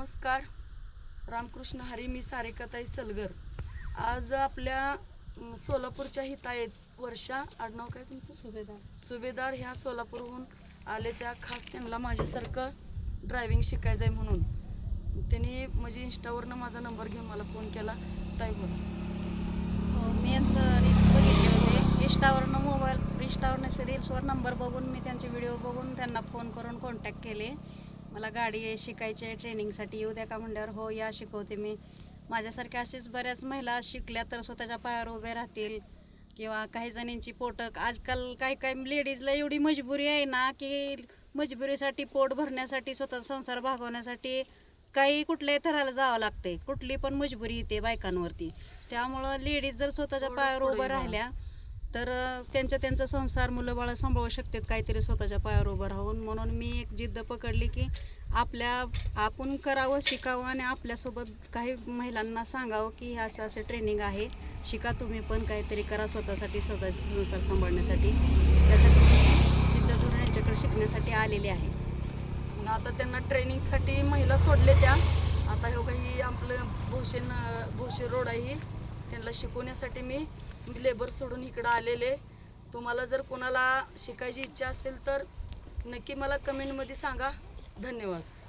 नमस्कार. रामकृष्ण हरी. मी सारिकाताई सलगर. आज आपल्या सोलापूरच्या हित आहेत वर्षा, आडनाव काय तुमचं? सुभेदार ह्या सोलापूरहून आले. त्या खास त्यांना माझ्यासारखं ड्रायव्हिंग शिकायचं आहे म्हणून त्यांनी म्हणजे इंस्टावरनं माझा नंबर घेऊन मला फोन केला. ताई बोला. हो, मी यांचं रील्स बघितले होते इंस्टावरनं रील्सवर नंबर बघून मी त्यांचे व्हिडिओ बघून त्यांना फोन करून कॉन्टॅक्ट केले. मला गाडी शिकायची आहे, ट्रेनिंगसाठी येऊ द्या का म्हणल्यावर हो या, शिकवते मी. माझ्यासारख्या असेच बऱ्याच महिला शिकल्या तर स्वतःच्या पायावर उभे राहतील. किंवा काही जणींची पोटक आजकाल काही लेडीजला एवढी मजबुरी आहे ना की मजबुरीसाठी पोट भरण्यासाठी स्वतःचा संसार भागवण्यासाठी काही कुठल्याही थराला जावं लागते. कुठली पण मजबुरी येते बायकांवरती. त्यामुळं लेडीज जर स्वतःच्या पायावर उभं राहिल्या तर त्यांचा संसार मुलं बाळं सांभाळू शकतात काहीतरी स्वतःच्या पायावर उभं राहून. म्हणून मी एक जिद्द पकडली की आपण करावं, शिकावं आणि आपल्यासोबत काही महिलांना सांगावं की असं असं ट्रेनिंग आहे, शिका तुम्ही पण, काहीतरी करा स्वतःसाठी, स्वतःचा संसार सांभाळण्यासाठी. त्यासाठी जिद्द करून यांच्याकडे शिकण्यासाठी आलेले आहे. आता त्यांना ट्रेनिंगसाठी महिला सोडले त्या. आता हे काही आपलं भोशे रोड आहे, त्यांना शिकवण्यासाठी मी लेबर सोडून इकडं आलेले. तुम्हाला जर कोणाला शिकायची इच्छा असेल तर नक्की मला कमेंटमध्ये सांगा. धन्यवाद.